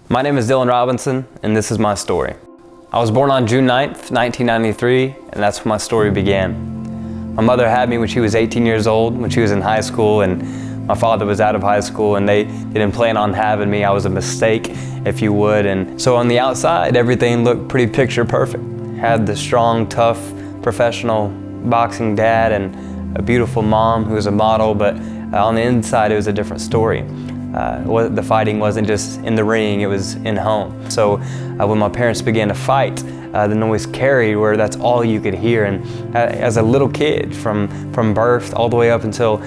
My name is Dylan Robinson, and this is my story. I was born on June 9th, 1993, and that's when my story began. My mother had me when she was 18 years old, when she was in high school, and my father was out of high school, and they didn't plan on having me. I was a mistake, if you would. And so on the outside, everything looked pretty picture perfect. Had the strong, tough, professional boxing dad and a beautiful mom who was a model, but on the inside, it was a different story. The fighting wasn't just in the ring, it was in home. So when my parents began to fight, the noise carried where that's all you could hear. And as a little kid, from birth all the way up until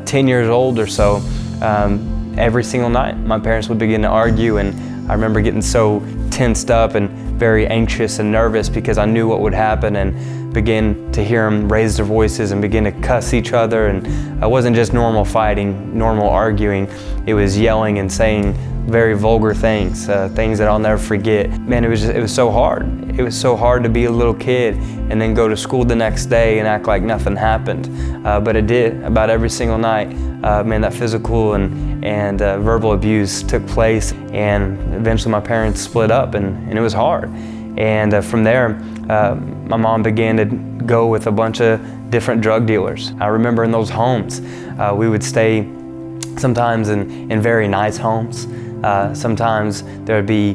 10 years old or so, every single night my parents would begin to argue, and I remember getting so tensed up and very anxious and nervous because I knew what would happen, and begin to hear them raise their voices and begin to cuss each other. And it wasn't just normal fighting, normal arguing. It was yelling and saying very vulgar things, things that I'll never forget. Man, it was so hard. It was so hard to be a little kid and then go to school the next day and act like nothing happened. But it did about every single night. Man, that physical and verbal abuse took place, and eventually my parents split up, and it was hard. And from there, my mom began to go with a bunch of different drug dealers. I remember in those homes, we would stay sometimes in very nice homes. Sometimes there would be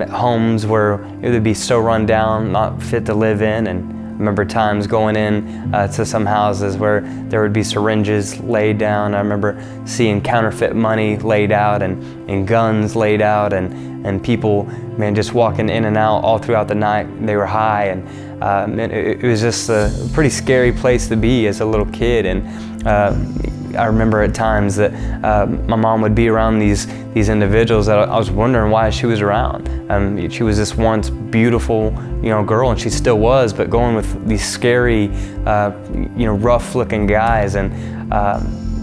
homes where it would be so run down, not fit to live in. And I remember times going in to some houses where there would be syringes laid down. I remember seeing counterfeit money laid out and guns laid out, and people, man, just walking in and out all throughout the night. They were high, and it was just a pretty scary place to be as a little kid. And I remember at times that my mom would be around these individuals that I was wondering why she was around. She was this once beautiful, girl, and she still was, but going with these scary, rough-looking guys. And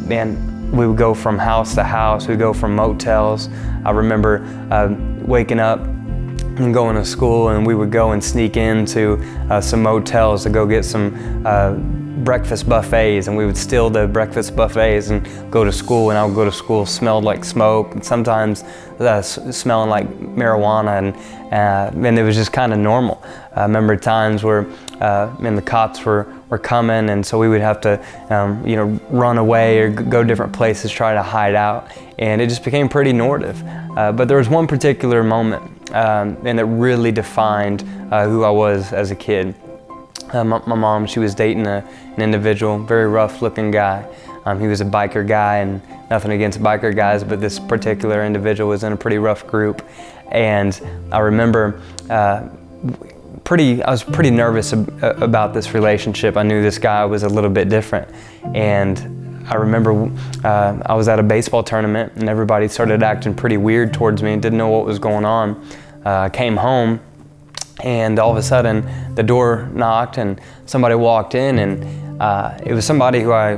man, we would go from house to house. We'd go from motels. I remember waking up and going to school, and we would go and sneak into some motels to go get some breakfast buffets, and we would steal the breakfast buffets and go to school. And I would go to school smelled like smoke, and sometimes smelling like marijuana, and it was just kind of normal. I remember times where the cops were coming, and so we would have to run away or go different places, try to hide out, and it just became pretty normative. But there was one particular moment, and it really defined who I was as a kid. My mom, she was dating an individual, very rough-looking guy. He was a biker guy, and nothing against biker guys, but this particular individual was in a pretty rough group. And I remember I was pretty nervous about this relationship. I knew this guy was a little bit different. And I remember I was at a baseball tournament, and everybody started acting pretty weird towards me and didn't know what was going on. I came home, and all of a sudden the door knocked and somebody walked in, and it was somebody who I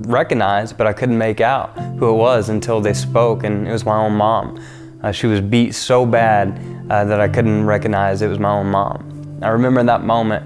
recognized, but I couldn't make out who it was until they spoke, and it was my own mom. She was beat so bad that I couldn't recognize it was my own mom. I remember in that moment,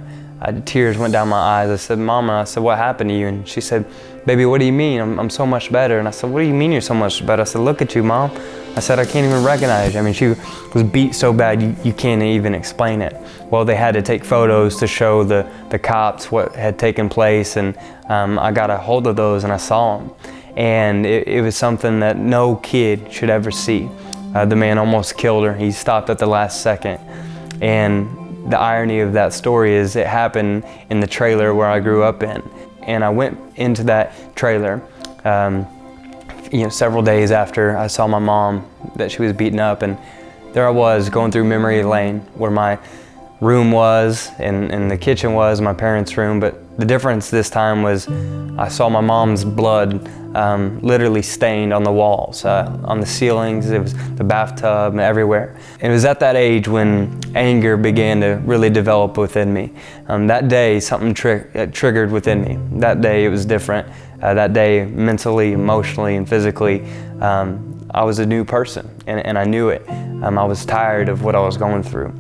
tears went down my eyes. I said, "Mama," I said, "what happened to you?" And she said, "Baby, what do you mean? I'm so much better." And I said, "What do you mean you're so much better?" I said, "Look at you, Mom." I said, "I can't even recognize you." I mean, she was beat so bad you can't even explain it. Well, they had to take photos to show the cops what had taken place, and I got a hold of those and I saw them. And it was something that no kid should ever see. The man almost killed her. He stopped at the last second. And the irony of that story is it happened in the trailer where I grew up in. And I went into that trailer several days after I saw my mom, that she was beaten up, and there I was going through memory lane where my room was and the kitchen was my parents' room. But the difference this time was I saw my mom's blood literally stained on the walls, on the ceilings. It was the bathtub and everywhere. And it was at that age when anger began to really develop within me. That day something triggered within me. That day it was different. That day, mentally, emotionally, and physically, I was a new person, and I knew it. I was tired of what I was going through.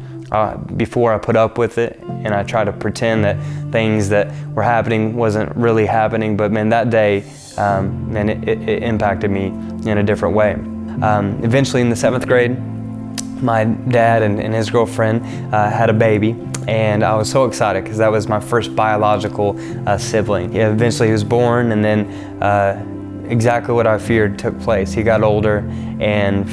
Before I put up with it, and I tried to pretend that things that were happening wasn't really happening, but man, that day, it impacted me in a different way. Eventually in the 7th grade, my dad and his girlfriend had a baby, and I was so excited because that was my first biological sibling. Yeah, eventually he was born, and then exactly what I feared took place. He got older, and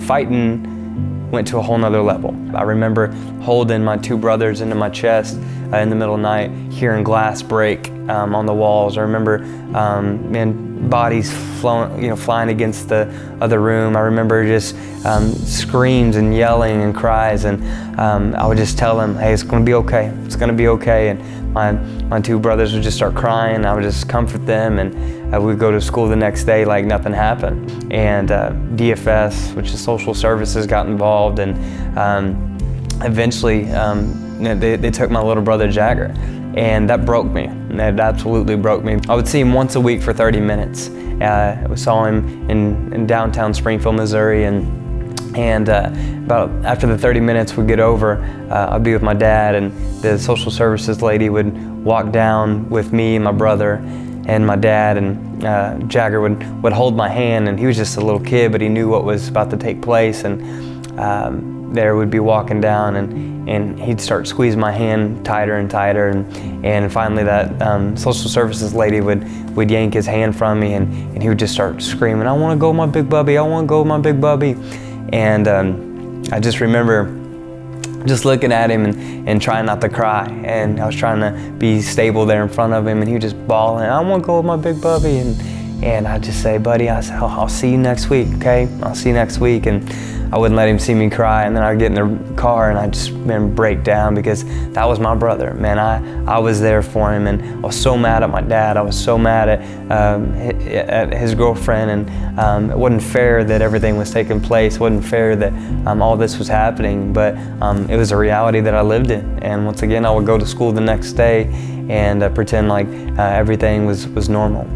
fighting went to a whole nother level. I remember holding my two brothers into my chest in the middle of the night, hearing glass break on the walls. I remember bodies flying against the other room. I remember just screams and yelling and cries, and I would just tell them, hey, it's gonna be okay, it's gonna be okay. And my two brothers would just start crying. I would just comfort them, and we'd go to school the next day like nothing happened. And DFS, which is social services, got involved, and eventually they took my little brother Jagger, and that broke me. That absolutely broke me. I would see him once a week for 30 minutes. I saw him in downtown Springfield, Missouri, and about after the 30 minutes would get over, I'd be with my dad, and the social services lady would walk down with me and my brother and my dad, and Jagger would hold my hand, and he was just a little kid, but he knew what was about to take place, and there would be walking down, and he'd start squeezing my hand tighter and tighter, and finally that social services lady would yank his hand from me, and he would just start screaming, I want to go with my big bubby, I want to go with my big bubby. And I just remember just looking at him and trying not to cry, and I was trying to be stable there in front of him, and he was just bawling, I want to go with my big bubby. And I'd just say, buddy, I'll see you next week, okay? I'll see you next week. And I wouldn't let him see me cry, and then I'd get in the car and I'd just break down, because that was my brother, man. I was there for him, and I was so mad at my dad. I was so mad at his girlfriend, and it wasn't fair that everything was taking place. It wasn't fair that all this was happening, but it was a reality that I lived in. And once again, I would go to school the next day and pretend like everything was normal.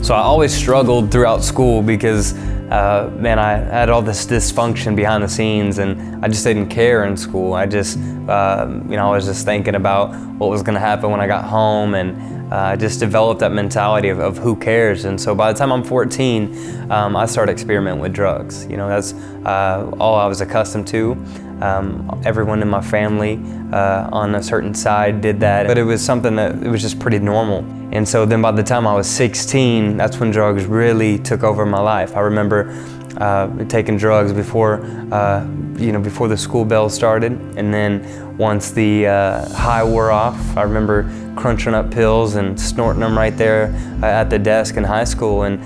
So I always struggled throughout school because, man, I had all this dysfunction behind the scenes, and I just didn't care in school. I just, I was just thinking about what was going to happen when I got home, and I just developed that mentality of who cares. And so by the time I'm 14, I started experimenting with drugs. That's all I was accustomed to. Everyone in my family on a certain side did that, but it was something that it was just pretty normal. And so then by the time I was 16, that's when drugs really took over my life. I remember taking drugs before the school bell started, and then once the high wore off, I remember crunching up pills and snorting them right there at the desk in high school, and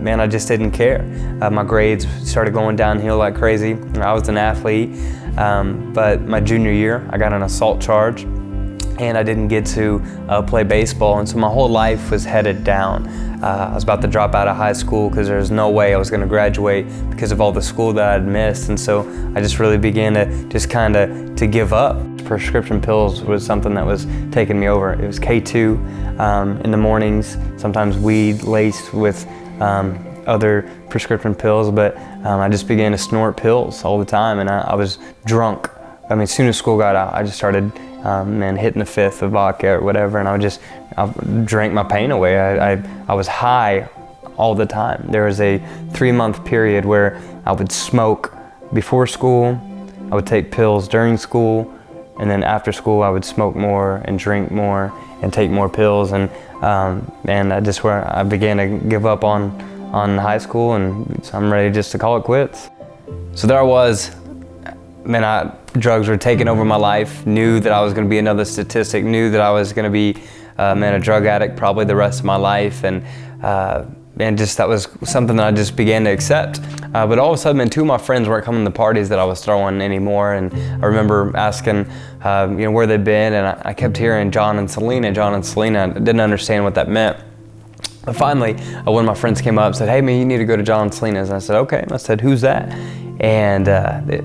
man, I just didn't care. My grades started going downhill like crazy. I was an athlete, but my junior year, I got an assault charge, and I didn't get to play baseball, and so my whole life was headed down. I was about to drop out of high school because there was no way I was going to graduate because of all the school that I'd missed, and so I just really began to just kind of to give up. Prescription pills was something that was taking me over. It was K2 in the mornings, sometimes weed laced with other prescription pills, but I just began to snort pills all the time, and I was drunk. I mean, as soon as school got out, I just started hitting the fifth of vodka or whatever, and I drank my pain away. I was high all the time. There was a 3-month period where I would smoke before school, I would take pills during school, and then after school I would smoke more and drink more and take more pills, and that's where I began to give up on high school, and so I'm ready just to call it quits. So there I was. Man, drugs were taking over my life, knew that I was going to be another statistic, knew that I was going to be a drug addict probably the rest of my life, and just that was something that I just began to accept. But all of a sudden, two of my friends weren't coming to the parties that I was throwing anymore, and I remember asking where they'd been, and I kept hearing John and Selena. I didn't understand what that meant. But finally, one of my friends came up and said, hey man, you need to go to John and Selena's. And I said, okay. And I said, who's that? And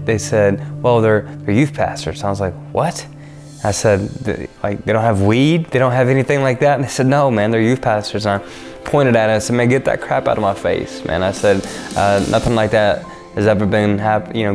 they said, well, they're youth pastors. I was like, what? I said, they don't have weed? They don't have anything like that? And they said, no, man, they're youth pastors. And I pointed at it and I said, man, get that crap out of my face, man. I said, nothing like that has ever been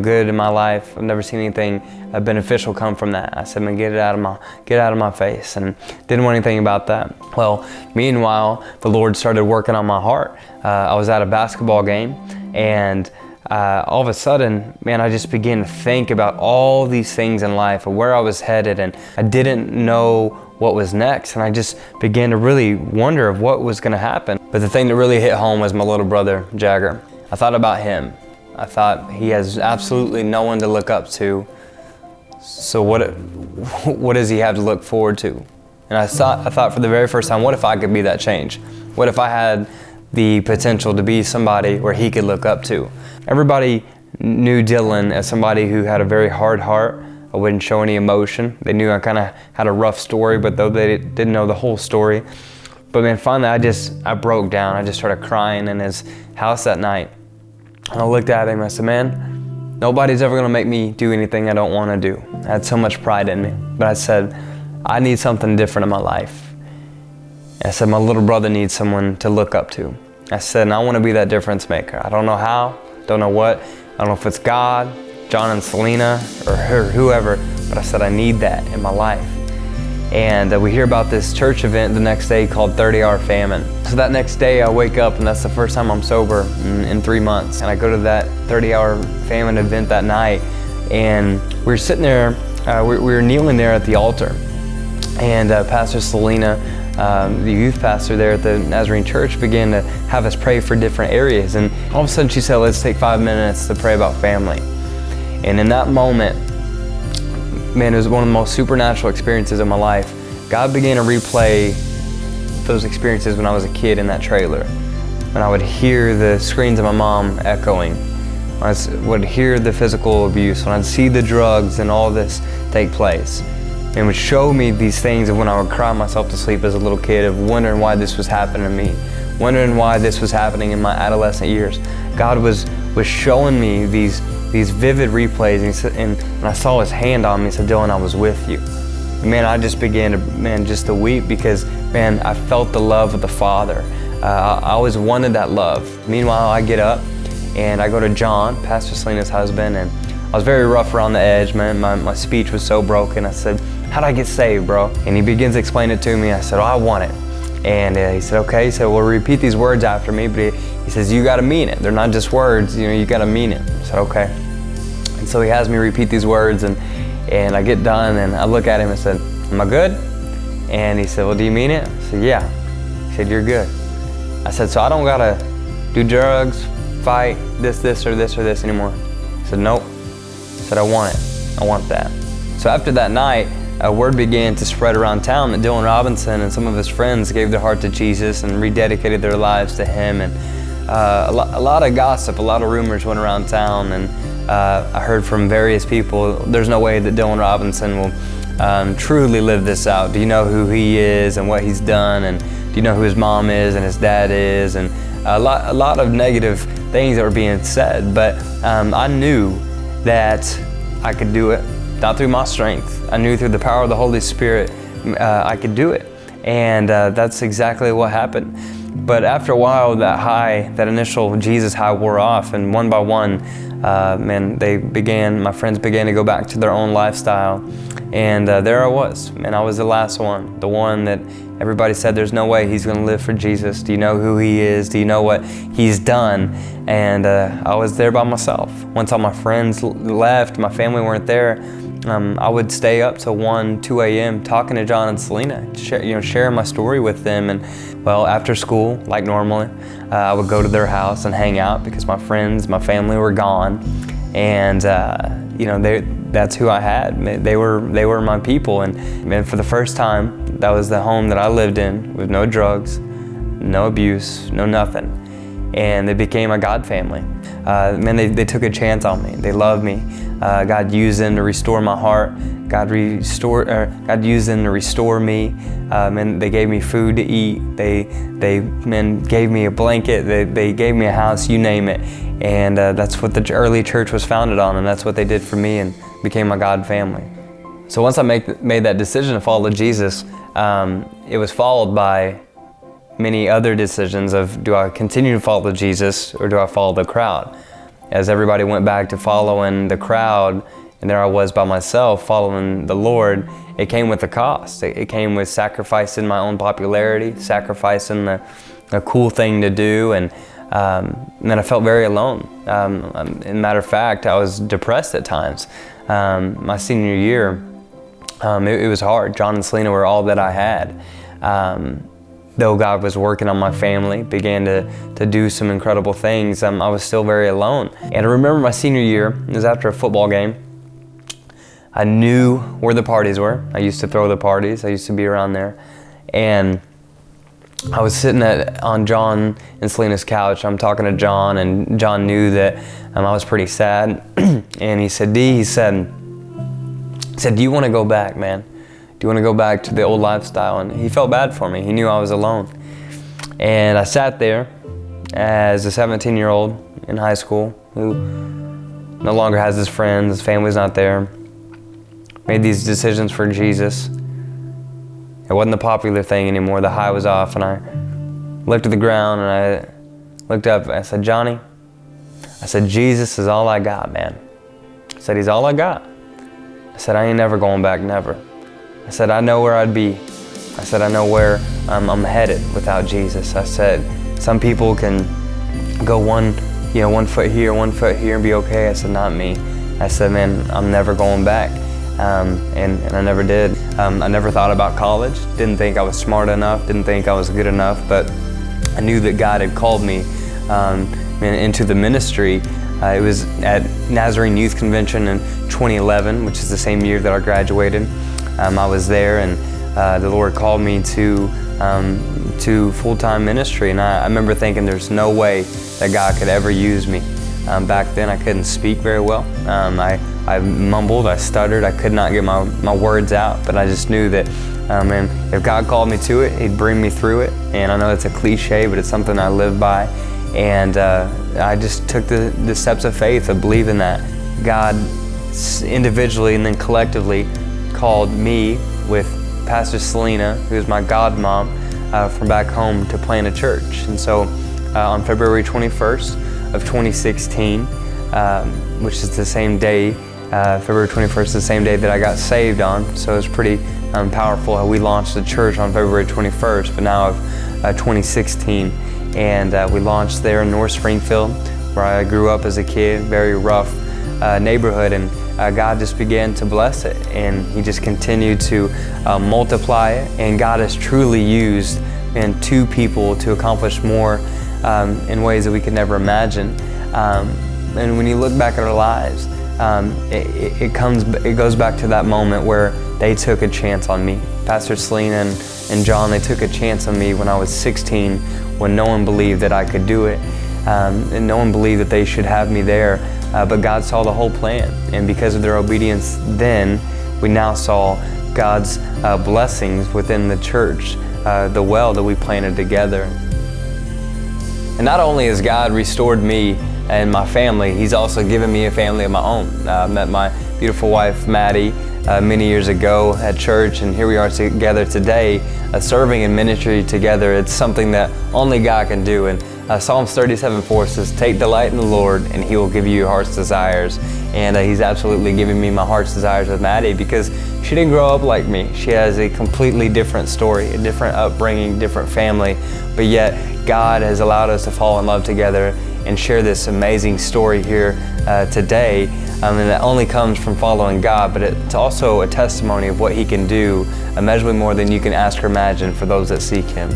good in my life. I've never seen anything beneficial come from that. I said, man, get it out of my face, and didn't want anything about that. Well, meanwhile, the Lord started working on my heart. I was at a basketball game, and all of a sudden, man, I just began to think about all these things in life and where I was headed, and I didn't know what was next, and I just began to really wonder of what was going to happen. But the thing that really hit home was my little brother, Jagger. I thought about him. I thought he has absolutely no one to look up to, so what does he have to look forward to? And I thought for the very first time, what if I could be that change? What if I had the potential to be somebody where he could look up to? Everybody knew Dylan as somebody who had a very hard heart. I wouldn't show any emotion. They knew I kind of had a rough story, but though they didn't know the whole story. But man, finally I broke down. I just started crying in his house that night. And I looked at him and I said, man, nobody's ever gonna make me do anything I don't wanna do. I had so much pride in me. But I said, I need something different in my life. And I said, my little brother needs someone to look up to. I said, and I wanna be that difference maker. I don't know how, don't know what. I don't know if it's God, John and Selena, or whoever, but I said, I need that in my life. And we hear about this church event the next day called 30-Hour Famine. So that next day I wake up and that's the first time I'm sober in 3 months. And I go to that 30-Hour Famine event that night, and we were sitting there, we were kneeling there at the altar. And Pastor Selena, the youth pastor there at the Nazarene Church, began to have us pray for different areas. And all of a sudden she said, let's take 5 minutes to pray about family. And in that moment, man, it was one of the most supernatural experiences of my life. God began to replay those experiences when I was a kid in that trailer. When I would hear the screams of my mom echoing, when I would hear the physical abuse, when I'd see the drugs and all this take place. And would show me these things of when I would cry myself to sleep as a little kid, of wondering why this was happening to me, wondering why this was happening in my adolescent years. God was showing me these vivid replays, and I saw his hand on me and said, Dylan, I was with you. And man, I just began to weep because, man, I felt the love of the Father. I always wanted that love. Meanwhile, I get up and I go to John, Pastor Selena's husband, and I was very rough around the edge, man. My speech was so broken. I said, how'd I get saved, bro? And he begins to explain it to me. I said, oh, I want it. And he said, okay. He said, well, repeat these words after me. But he says, you gotta mean it. They're not just words, you gotta mean it. I said, okay. And so he has me repeat these words, and I get done, and I look at him and said, am I good? And he said, well, do you mean it? I said, yeah. He said, you're good. I said, so I don't gotta do drugs, fight, this, or this anymore? He said, nope. I said, I want it. I want that. So after that night, word began to spread around town that Dylan Robinson and some of his friends gave their heart to Jesus and rededicated their lives to him. And a lot of gossip, a lot of rumors went around town, and I heard from various people, there's no way that Dylan Robinson will truly live this out. Do you know who he is and what he's done? And do you know who his mom is and his dad is? And a lot of negative things that were being said. But I knew that I could do it, not through my strength. I knew through the power of the Holy Spirit I could do it. And that's exactly what happened. But after a while, that initial Jesus high wore off, and one by one, my friends began to go back to their own lifestyle. And there I was, and I was the last one, the one that everybody said, there's no way he's gonna live for Jesus. Do you know who he is? Do you know what he's done? And I was there by myself. Once all my friends left, my family weren't there, I would stay up till 1, 2 a.m. talking to John and Selena, sharing my story with them. And well, after school, like normally, I would go to their house and hang out because my friends, my family were gone. And that's who I had. They were my people. And for the first time, that was the home that I lived in, with no drugs, no abuse, no nothing. And they became a God family. They took a chance on me. They loved me. God used them to restore my heart. God used them to restore me. And they gave me food to eat. They gave me a blanket. They gave me a house, you name it. And that's what the early church was founded on, and that's what they did for me, and became my God family. So once I made that decision to follow Jesus, it was followed by many other decisions of, do I continue to follow Jesus or do I follow the crowd? As everybody went back to following the crowd, and there I was by myself following the Lord, it came with a cost. It came with sacrificing my own popularity, sacrificing the cool thing to do, and And then I felt very alone. As a matter of fact, I was depressed at times. My senior year, it was hard. John and Selena were all that I had. Though God was working on my family, began to do some incredible things, I was still very alone. And I remember my senior year, it was after a football game. I knew where the parties were. I used to throw the parties. I used to be around there. And I was sitting on John and Selena's couch. I'm talking to John, and John knew that I was pretty sad. And he said, D, he said, do you want to go back, man? Do you want to go back to the old lifestyle? And he felt bad for me. He knew I was alone. And I sat there as a 17-year-old in high school who no longer has his friends, his family's not there. Made these decisions for Jesus. It wasn't the popular thing anymore. The high was off, and I looked at the ground and I looked up and I said, Johnny, I said, Jesus is all I got, man. I said, he's all I got. I said, I ain't never going back, never. I said, I know where I'd be. I said, I know where I'm headed without Jesus. I said, some people can go one foot here and be okay. I said, not me. I said, man, I'm never going back. And I never did. I never thought about college. Didn't think I was smart enough. Didn't think I was good enough. But I knew that God had called me into the ministry. It was at Nazarene Youth Convention in 2011, which is the same year that I graduated. I was there, and the Lord called me to full-time ministry. And I remember thinking there's no way that God could ever use me. Back then I couldn't speak very well. I mumbled, I stuttered, I could not get my words out, but I just knew that if God called me to it, He'd bring me through it. And I know it's a cliche, but it's something I live by. And I just took the steps of faith of believing that God individually and then collectively called me with Pastor Selena, who's my godmom, from back home to plant a church. And so on February 21st of 2016, which is the same day, February 21st is the same day that I got saved on. So it's pretty powerful how we launched the church on February 21st, but now of 2016. And we launched there in North Springfield, where I grew up as a kid, very rough neighborhood, and God just began to bless it, and He just continued to multiply it, and God has truly used two people to accomplish more in ways that we could never imagine. And when you look back at our lives, it goes back to that moment where they took a chance on me. Pastor Selena and John, they took a chance on me when I was 16, when no one believed that I could do it, and no one believed that they should have me there. But God saw the whole plan, and because of their obedience then, we now saw God's blessings within the church, the well that we planted together. And not only has God restored me and my family, He's also given me a family of my own. I met my beautiful wife, Maddie, many years ago at church, and here we are together today, serving in ministry together. It's something that only God can do. And Psalms 37:4 says, take delight in the Lord and He will give you your heart's desires. And He's absolutely giving me my heart's desires with Maddie, because she didn't grow up like me. She has a completely different story, a different upbringing, different family, but yet God has allowed us to fall in love together and share this amazing story here today. And that only comes from following God, but it's also a testimony of what He can do immeasurably more than you can ask or imagine for those that seek Him.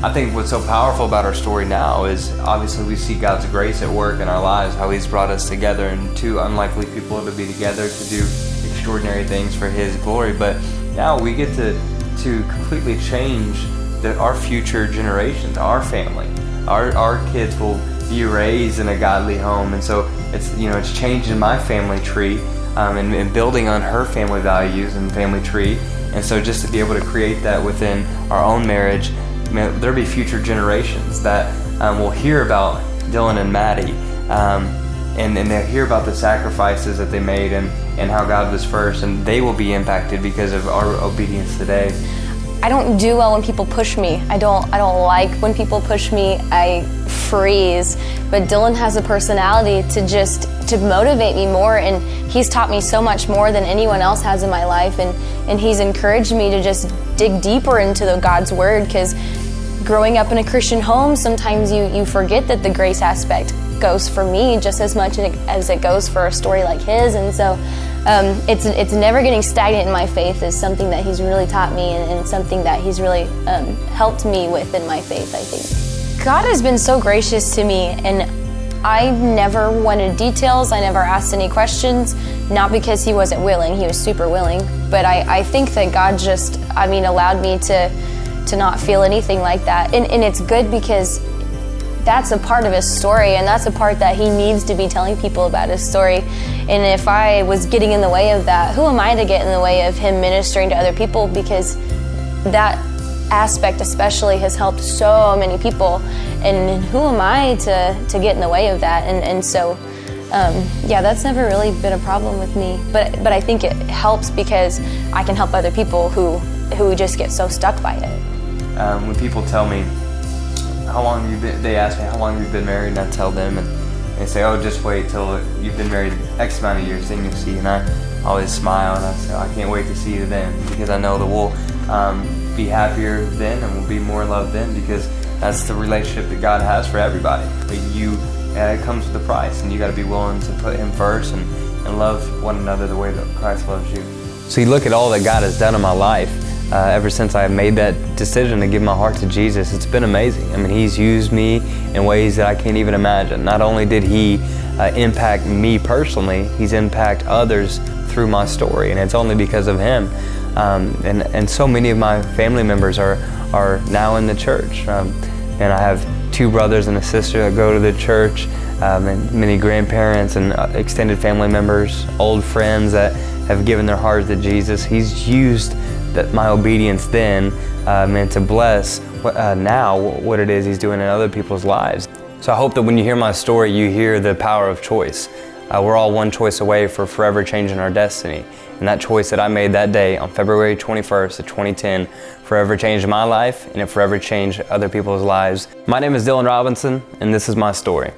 I think what's so powerful about our story now is obviously we see God's grace at work in our lives, how He's brought us together, and two unlikely people to be together to do extraordinary things for His glory. But now we get to completely change our future generations, our family. Our kids will be raised in a godly home, and so it's changing my family tree and building on her family values and family tree. And so just to be able to create that within our own marriage, there'll be future generations that will hear about Dylan and Maddie, and they'll hear about the sacrifices that they made and how God was first, and they will be impacted because of our obedience today. I don't do well when people push me. I don't like when people push me. I freeze. But Dylan has a personality to motivate me more, and he's taught me so much more than anyone else has in my life, and he's encouraged me to just dig deeper into God's Word, because growing up in a Christian home, sometimes you forget that the grace aspect goes for me just as much as it goes for a story like his. And so it's never getting stagnant in my faith is something that he's really taught me, and something that he's really helped me with in my faith, I think. God has been so gracious to me, and I never wanted details. I never asked any questions, not because he wasn't willing. He was super willing. But I think that God just, allowed me to not feel anything like that. And it's good because that's a part of his story, and that's a part that he needs to be telling people about his story. And if I was getting in the way of that, who am I to get in the way of him ministering to other people? Because that aspect especially has helped so many people, and who am I to get in the way of that? And so that's never really been a problem with me, but I think it helps because I can help other people who just get so stuck by it. When people tell me how long they ask me how long you've been married, and I tell them, and they say, oh, just wait till you've been married X amount of years, then you'll see. And I always smile and I say, I can't wait to see you then, because I know that we'll be happier then, and we'll be more in love then, because that's the relationship that God has for everybody. But it comes with a price, and you got to be willing to put him first and love one another the way that Christ loves you. So you look at all that God has done in my life. Ever since I made that decision to give my heart to Jesus, it's been amazing. He's used me in ways that I can't even imagine. Not only did he impact me personally, he's impacted others through my story, and it's only because of him. And so many of my family members are now in the church. And I have 2 brothers and a sister that go to the church, and many grandparents and extended family members, old friends that have given their heart to Jesus. He's used my obedience then and to bless now what it is he's doing in other people's lives. So I hope that when you hear my story, you hear the power of choice. We're all one choice away for forever changing our destiny. And that choice that I made that day on February 21st of 2010 forever changed my life, and it forever changed other people's lives. My name is Dylan Robinson, and this is my story.